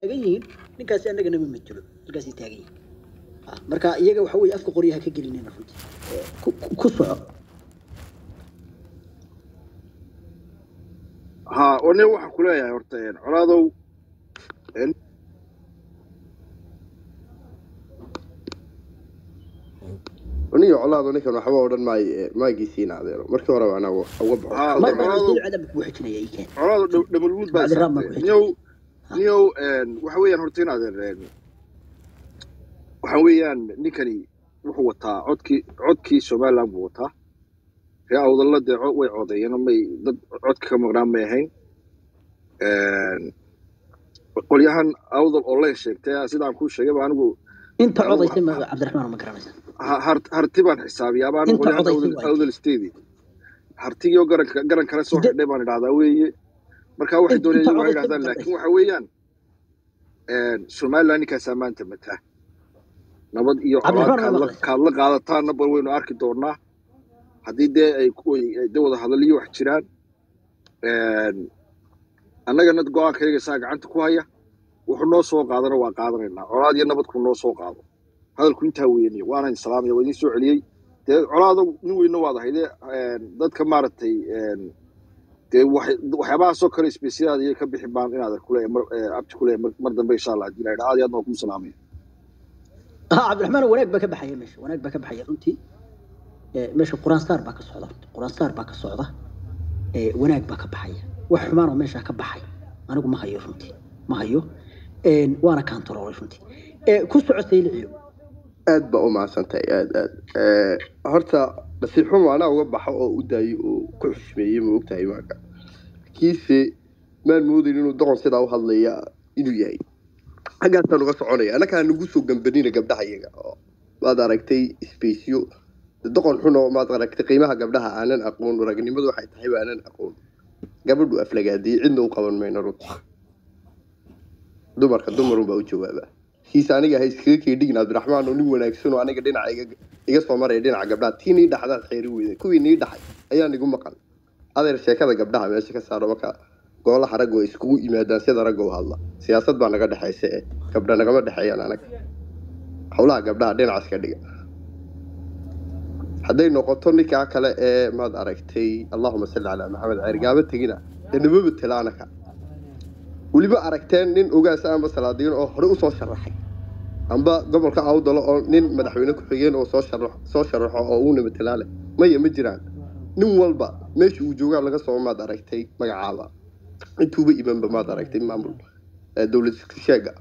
تاجين نكاس أنا جنا من متلو نكاس تاجين مركا يجا وحوي أفك قريها كجلين نفوت كسر ها وني waxa ku leeyahay horta colaadow وني colaado ninkan waxba oran ma gisiin adeero markii hore ana uga baxo ما يصير عدم بوحتنا يا إيكان colaado double wood baa niyow waxa weeyaan horta in adeer waxa weeyaan ninkani wuxuu wataa codkii Soomaaliland buu wataa reer awdalada way codeeyeen may dad codka ka maqnaan may ahayn qolyahan awdal oo la sheegtay sidaan ku sheegay baan anigu inta codeysay Cabdiraxmaan ma garanaysan harti baan xisaabiyaa baan qolyahan awdal steedi hartiyo garan kala soo xidhay baan idhaahdaa weeye marka waxay doonayeen inay yiraahdaan laakiin waxa weeyaan Soomaaliland ka saamaanta mata nabad iyo kala qaadataan nabad weynu arki doonaa haddii dee ay wada hadalyo wax jiraan annagana go'aankayga saa gacanta ku haya wuxuu noo soo qaadana waa qaadanaynaa colaad iyo nabad ku noo soo qaado hadalku intaa weeyay waana salaamay wadin soo celiyay dee colaado nin weyna waad hayde dadka maartay dee waxyaabaha soo kale isbeesiyaad iyo ka bixi baan inaad ku leeyahay abti ku leeyahay mar dambe insha Allah hadii la yiraahdo aad iyo aad ku salaamay Cabdiraxmaan wanaag baa ka baxaya meesha wanaag baa ka baxaya runtii meesha Quraan Star baa ka socda Quraan Star baa ka socda wanaag baa ka baxaya wax xumaan oo meesha ka baxay anigu ma hayo runtii ma hayo waana kantaroolay runtii ku socotay liyo aad ba u maasantay aad horta nasiixo maana uga baxo oo u daayo oo ku xishmeeyay ma ogtahay marka kiise maan moodin inuu doqon sida u hadlaya inuu yahay xaggaasaan uga soconaya anakaa nagu soo gambanina gabdhaha iyaga oo waad aragtay isbeesiyo doqon xuno maad aragtay qiimaha gabdhaha aanan aqoon ragnimadu waxay tahay aanan aqoon gabadhu aflagaadii cidna u qaban mayno runtii dumarun baa u jawaaba kiisa aniga hay iskaga keedhigin Cabdiraxmaan oo nin wanaagsan oo aniga dhinaca iga soo maray dhinaca gabdhaha tiinii dhaxdaad xeeri weeyay kuwii nii dhaxay ayaa nigu maqal adeer sheekada gabdhaha meesha ka saaro marka golaha rag way iskugu yimaadaan sida rag oo hadla siyaasad baa naga dhaxaysa gabdha nagama dhaxayaan anaga hawlaha gabdhaha dhinacaas ka dhiga hadday noqoto ninka kale maad aragtay Allahumma salli ala Muhammad cirgaaba tagina nababa talaanaka waliba aragteen nin ogaas ama salaadiin oo hore u soo sharaxay amba gobolka awdalo oo nin madaxweyne ku xigeen oo soo sharaxo oo uu nabad talaale ma jiraan nin walba meesha uu joogaa laga soo maad aragtay magacaaba intuuba imanba maad aragtay maamul dawladda sheega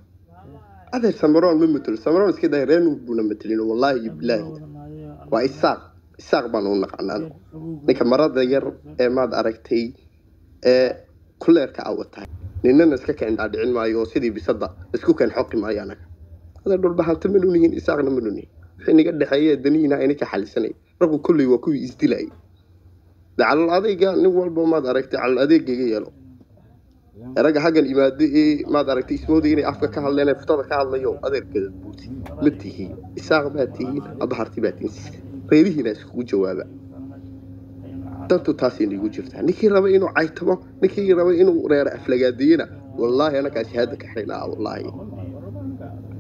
adeer Samaroon ma matalo Samaroon iska dayreen buna matalin wallahi billahi waa isaaq baan u naqanaa ninka marada yar maad aragtay kuleerka awatay ninna iska keen dhaadhicin maayo sidii bisada isku keen xoqi maayo anaga hada dhul baxanta manuuniin isaaqna manuuniin wixii naga dhaxeeyay daniina ay ka xalisanay raqo kulli waa ku isdilay dacal adayga nin walba maad aragtay cal adeegayga yeelo raga hagan imaadii maad aragtay ismoodii inay afka ka hadleen ftada ka hadlayo adeerkeeda buuti matihi isaaq baatihi abaharti baatihi reerihiina isku jawaaba dantu taasi inuu jirtaa ninkii raba inuu caytamo ninkii raba inuu reer aflagaadiyana wallahi ana ka shahaada ka xilaa wallahi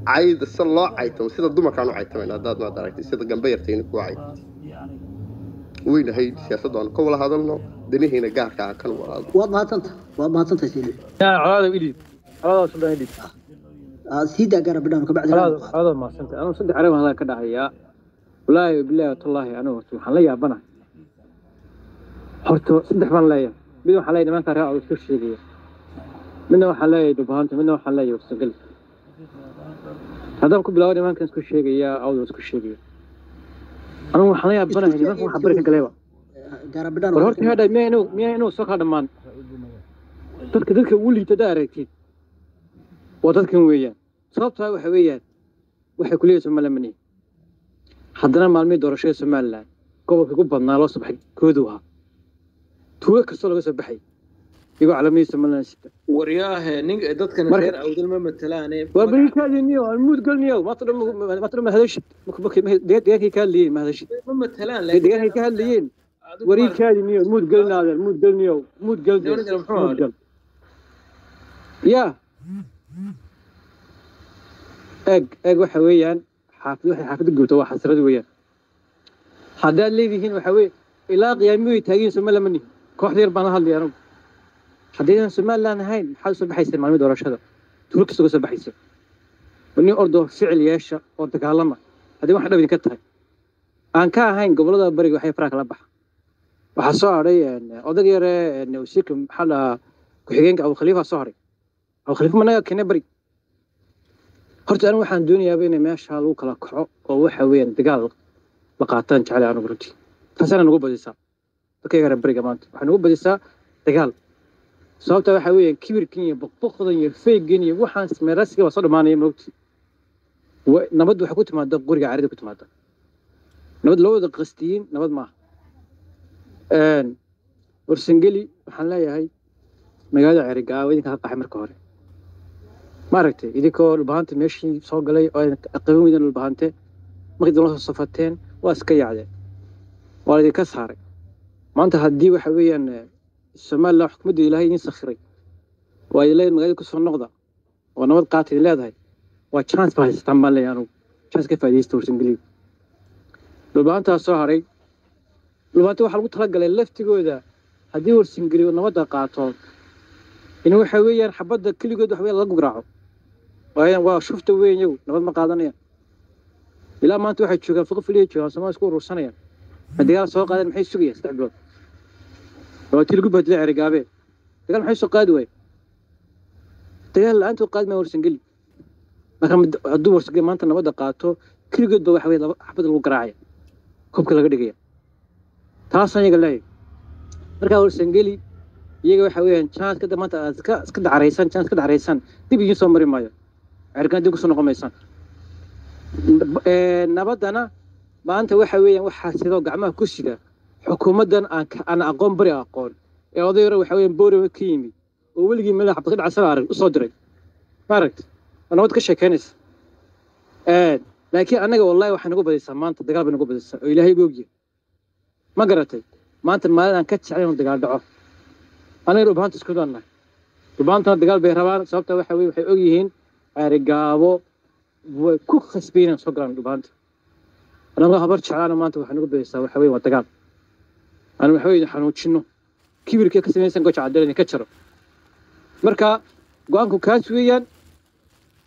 عايد الصلاة عايتم سيد الدمر كانوا عايتم إن هذا ما دركت سيد الجنبير تيني كواعي وين هي سياسة دون كل هذا لنا دنيه هنا جاه كان وما تنت سيدي يا هذا إلي هذا صدق إلي سيدا قرب بدهم كبعد هذا ما سنت أنا صدق عليه هذا كده هي ولا بالله والله أنا سبحان الله يا بنا حرت صدق من الله بدون حلاي ما كان رأوا كل شيء منه حلاي دبهانت منه حلاي وسجل هذا كل بلاودي ما كان كل شيء يا أو كل شيء أنا حلاي بنا هني ما هو حبرك كلامه قرب بدهم وهرت هذا مينو سكر دمان تذكر ولي تداركتي وتذكر وياه صابتها وحويات وحي كلية سمالمني حضرنا معلمي دورشة سمالله كوبا كوبا نالو صبح كودوها توه كسر لقى صبحي يقول علمي سمالنا ستة ورياه نيج دت كان غير أو دل ما مثلانه وبريك هذا نيو المود قال نيو ما ترى ما هذا شيء ديك كان لي ما هذا شيء ما مثلان ديك كان ليين وريك هذا نيو المود قال هذا المود قال نيو مود قال يا eeg waxa weeyaan xaafid guuto waa xasrad weeyaan haddaad leedihiin waxa weeye ilaa qiyaami way taagiin Soomaaliland mani kooxda yar baan la hadlay anigu haddaydan Soomaaliland ahayn maxaa soo baxaysa maalmada doorashada turk soo baxaysa wani ordo ficil yeesha oo dagaalama haddii wax dhab idinka tahay aan ka ahayn gobolada bariga waxay faraaq la baxa waxa soo haray odag yar wasiirka maxalla ku xigeenka Abu Khalifa soo haray Abu Khalifa managa keenay bari horta anigu waxaan doonayaa in meesha lagu kala kaco oo waxa weeyaan dagaal la qaataan jecel anigu runtii taasana nagu badisaa dadka yar bariga maanta waxaan nagu badisaa dagaal sababta waxa weeyaan kibirkan iyo boqboqdan iyo feegan iyo waxaan meerasiga waa soo dhamaanaya moogti nabad waxa ku timaada qoriga carida ku timaada nabad loo wada qastiyin nabad ma warsangeli waxaan leeyahay magaalada Cerigaawo idinka qaxay marka hore ma aragtay idinkoo dhulbaanta meeshii soo galay oo aqoon weyn dhulbaante markii dad soo safateen waa iska yaacdeen waa idinka saaray maanta haddii waxa weeyaan Soomaaliland xukuumadda Ilaahay idin sakhiray waa ilaahay magaalada ku soo noqda oo nabad qaatay leedahay waa chance baa haystaan baan leeyahay anigu chance ka faa'iideysta warsangeli dhulbaanta soo haray dhulbaanta waxa lagu talagalay laftigooda haddii warsangeli nabadda qaato in waxa weeyaan xabadda kaligood wax weyn lagu garaaco waa shufta weyn iyagu nabad ma qaadanayaan ilaa maanta waxay joogaan faqfiliye joogaan Soomaaliya isku urursanayaan dagaal soo qaadeen maxay sugayaan 3 bilood oo tilgu badlay Cerigaabe dagaal maxay soo qaadi way dagaal laantu qaadmay warsangeli marka hadduu warsangeli maanta nabadda qaato kaligood ba wax weyn xabad lagu garaacaya kubka laga dhigaya taas ayaga leeyahay marka warsangeli iyaga waxa weeyaan chance ka maanta iska dhacareysan chance ka dhacareysan dib iyo soo mari maayo Cerigaabe dib ku soo noqomaysan nabadana maanta waxa weeyaan waxa sidoo gacmaha ku sida xukuumadan aan aqoon bari aqoon ee odayro waxa weeyaan boorama ka yimid oo weligii meel xabad ka dhacsan arag u soo diray maaragt nabad ka sheekeynaysa laakiin anaga wallahi waxa nagu badaysaa maanta dagaal bay nagu badaysaa oo Ilaahay googiyo ma garatay maanta maalinaan ka jeclayn dagaal dhaco anaga dhulbaanta isku doonaa dhulbaanta dagaal bay rabaan sababta waxa weeye waxay og yihiin Cerigaawo way ku khasbeen soo galaan dhulbaanta anaga habar jeclaana maanta waxa nagu badaysaa waxa weeye waa dagaal أنا محاول حنوتشنو كبير كي كسمين سنقول عدلني كتشرو مركا قانكو كاسويان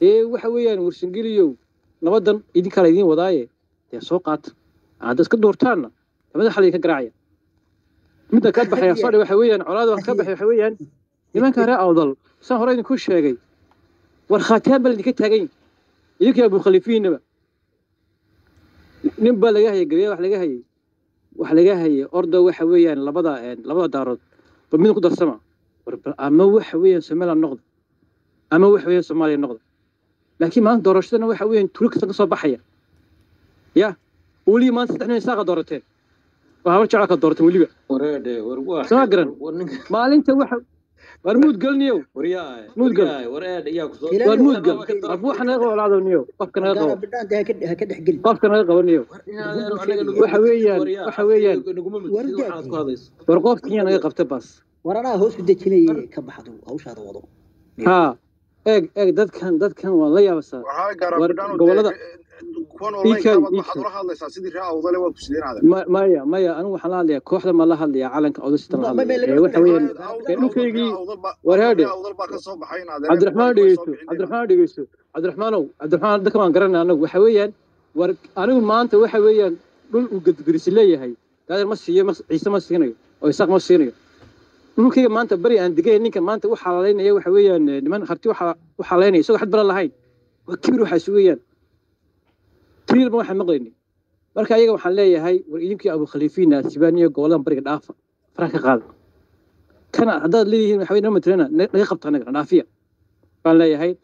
إيه وحويان ورسنجليو نبضن إيدي كالايدين وضاية يا سوقات عادس كدورتانا هذا حالي كقراعية متى كبح يا صالح وحويان عراد وكبح وحويان لمن كان رأى أفضل سهرين كل شيء والخاتم بلدي كتاجين يلك يا أبو خليفين نبى نبى لجاه جريه وحلجاه waxa laga hayay ordo waxa weeyaan labada daarood mid ku darsama ama waxa weeyaan Soomaaliya noqdo ama waxa weeyaan Soomaaliya noqdo laakiin maanta doorashadana waxa weeyaan turkiga ka soo baxaya ya wali maanta saddexna saaqa doorateen waxa jecel ka doorteen waliba wareede warwa soo garan maalinta waxa warmuud galniyo muud gal wareede iyaa ku soo warmuud gal abu waxna qowlaado niyo qofkana qabo ka dhaxgal qofkana qabaniyo waxa weeyaan war qofkiina naga qabta bas warana hoos u dejinay ka baxdo hawshaada wado ha eeg dadkan waa la yaabasa gobolada kuwan online waxaad la hadlaysaa sidii raa awdale waa ku sideenaada maya anigu waxaan la hadlayaa kooxda ma la hadlayaa calanka odaysta la hadlayaa waxa weeyaan dhulkaygii warhaade Cabdiraxmaan dhegeyso Cabdiraxmaan dadka waan garanaa anagu waxa weeyaan war anigu maanta waxa weeyaan dhul uu gadgaris leeyahay daadir ma siiyo ciise ma siinayo oo isaaq ma siinayo dhulkayga maanta bari aan digay ninka maanta waxa la leeyahay waxa weeyaan niman harti waxa la leeyahay isagoo xad bala lahayn waa kibir waxa weeyaan تريل ما واحد مقلني مركا يجا وحنا ليه هاي ويمكن أبو خليفينا سبانية قولان بريق دافع فراك قال كان هذا اللي حوالي نوم ترينا نقف تغنى نافية قال ليه هاي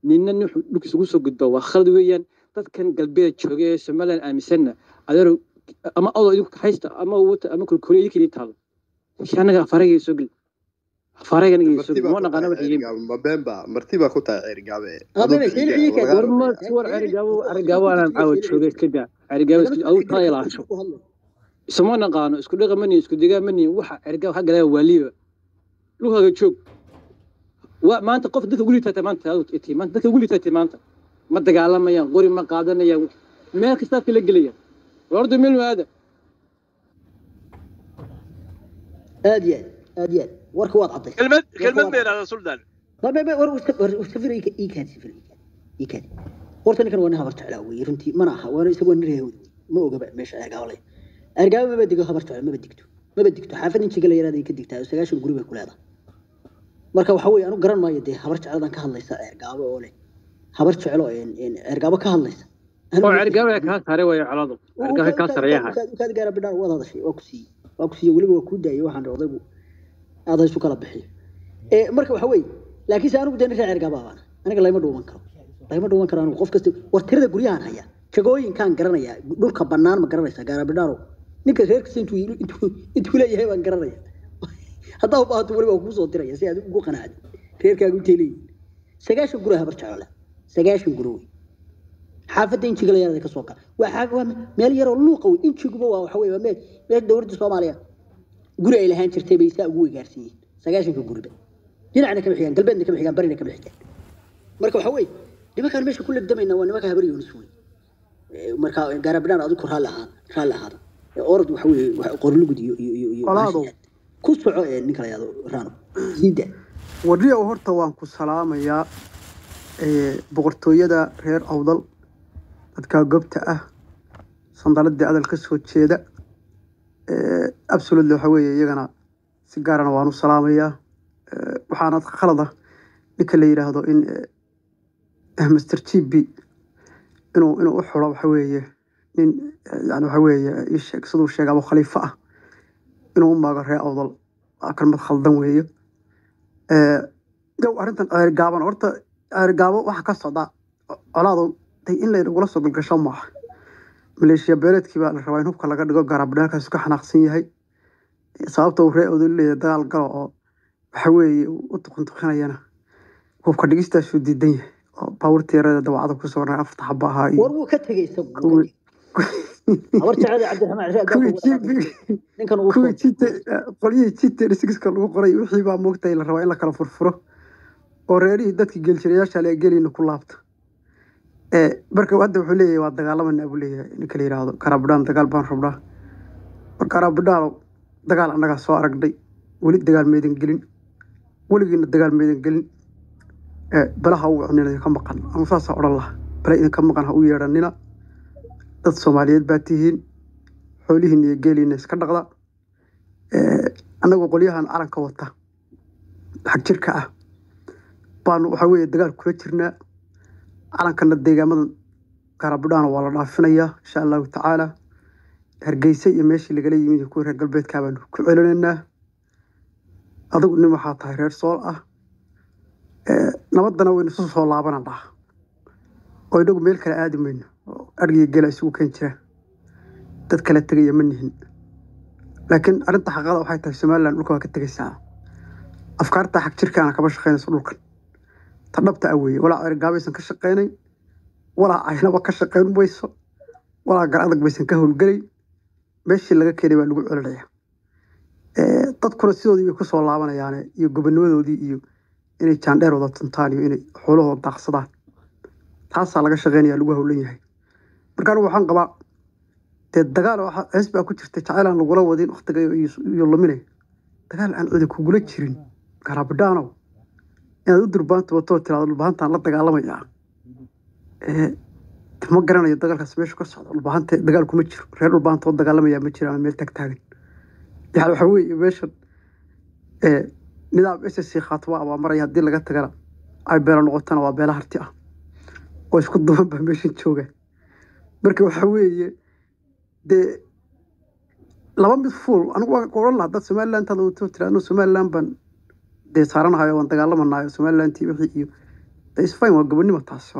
نينا نروح نكسوسو قد وخلد ويان تذكر قلبي تشوجي سمالا أمسنا أدرو أما الله يدك حيستا أما وت أما كل كوري يكلي تال شأنك فريق يسوق فريق أنا يسوق ما نقنا بحجيم ما بينبا مرتبة كنت عرقابة ورما صور عرقابة أنا معود شوجي كذا عرقابة أو طايل عشوا سمعنا قانو اسكو دغه مني اسكو دغه مني waxa erga waxa galay waliba luuga joog wa maanta qof dadka guli taatay maanta dadka guli taatay maanta ma dagaalamayaan qori ma qaadanayaan meel kasta kala gelaya wardu meel waada aad warka waad caday كلمة ميرا سلطان ما ورسفر إيكاد سفر إيكاد horta ninkan waa habar jeclaa weey runtii mana aha waa isagu nirayawd ma oga meesha argaaw ma badigo habar jeclaa ma badigto xaafad inta kale yaraad ay ka digtaa 9 guri bay ku leedahay marka waxa weey anu garan maayo de habar jecladan ka hadlaysa argaaw oo leh habar jeclo argaaw ka hadlaysa oo argaaw ka saaray way calaado argaaw ka saareeyaha ka gaar bidaan wada hadashay waa ku sii waliba waa ku daayay waxaan odaygu aad isu kala bixiyo marka waxa weey laakiin saanu gudan reer argaaw aniga layma dhuuman karo anigu qof kasta war tirada guryahan haya jagooyinkan garanaya dhulka banaan ma garanaysa gaar bidaan ninka reerkiisa intuu leeyahay baan garanaya hadaa u baahato waliba ku soo diraya si aad ugu qanaacdo reerkaagu teelay 9 guri habar jeclo 9 guri xaafadda injiga la yaraada ka soo kala waa meel yar oo luuqa weyn injiguba waa waxa weey meel dawladda Soomaaliya guri ay lahaan jirtay bay saa ugu gaarsiiyeen 9 guriba dhinacna ka bixiyaan galbeedna ka bixiyaan barina ka bixiyaan marka waxa weey nimankan meesha ku labdamayna waa nimanka habar yoonus weey marka gaarabdaan aad ku raali ahaada orod waxa weey qorlugu iyo qolaado ku soco ninka la yiraahdo raano hida wadiyo horta waan ku salaamayaa boqortooyada reer awdal dadka goobta ah sandalada adal ka soo jeeda absolutely waxa weeye iyagana si gaar ah waan u salaamayaa waxaana khalada ninka la yiraahdo in Mr. GB inuu u xiro waxa weeye in yani waxa weeye isheeg sidoo sheegay Abu Khalifa ah inuu maaga reer awdal kalmad khaldan weeye jow arintan gaaban horta gaabo waxa ka socda colaado in la igula soo galgasho ma aha maleeshiya beereedkii baa la rabaa in hubka laga dhigo garabdaalkaas ka xanaaqsan yahay sababta uu reeyo leeyahay dagaal galo oo waxa weeye u tuqantuqinayana hubka dhigistaas uu diidan yahay oo powerteerada dawacada ku soo raray afta xabba ahaa war uu ka tagay sabab habar jecel Cabdiraxmaan ninkan uu qoliyay jite riskiska lagu qoray wixii baa moogtay la rabaa in la kala furfuro oo reerihii dadka geelshirayaasha la gelina ku laabta marka hadda wuxuu leeyahay waa dagaalamana abu leeyahay in kala yiraahdo karabdaan dagaal baan rabnaa marka karabdaan dagaal anaga soo aragnay wali dagaal meedan gelin waligiina dagaal meedan gelin balaha uu cunina ka maqan ama saasa oran laha bala in ka maqan ha u yeeranina dad Soomaaliyeed baa tihiin xoolihiin iyo geelina iska dhaqda anagu qoliyahan calanka wata xaq jirka ah baan waxa weeye dagaal kula jirnaa calankana deegaamada karabdaan waa la dhaafinayaa insha Allah taala hargeysa iyo meeshii laga yimid ku reer galbeedka baan ku celinaynaa adigu nin waxa tahay reer sool ah nabadana waynu soo laabanaa oo idagu meel kale aadi mayno argiga gala isugu keen jira dad kale tagay ma nihin laakiin arinta xaqada waxay tahay Soomaaliland dhulka waa ka tagaysaa afkaarta xaq jirkaana kaba shaqeynayso dhulkan tadabta awey wala argaabaysan ka shaqeynay wala aynaba ka shaqeyn wayso wala gar adag baysan ka howlgalay meeshii laga keenay waa lagu celinayaa dadkuna sidoodii ku soo laabanayaan iyo gobonnimadoodii iyo inay jaandheer wada tuntaan iyo inay xoolahooda daaqsadaan taas laga shaqeynaya lagu howlan yahay marka waxaan qabaa dagaal waxa xisbiga ku jirta jacaylan lagula wadin waqtiga iyo luminay dagaal aan cid ku gula jirin karabdaano inaad u durbaanto wato tiraado dhulbaantaan la dagaalamaya ma garanayo dagaalkaas meesha ka socdo dhulbaanta dagaal kuma jiro reer dhulbaanta dagaalamaya ma jiraan meel tagtaagan yahay waxa weeye meesha nidaam SSC khatwa ama maray hadii laga tagana ay beelo noqotana waa beela harti ah oo isku duuban ba meesha jooga marka waxa weeye de laba mid fuul anigu waa qoran la dad Soomaaliland taa uu tiraano Soomaaliland ban de saaranahay oo dagaalamanayo Soomaaliland wixii iyo isfaan waa gobonnimo taas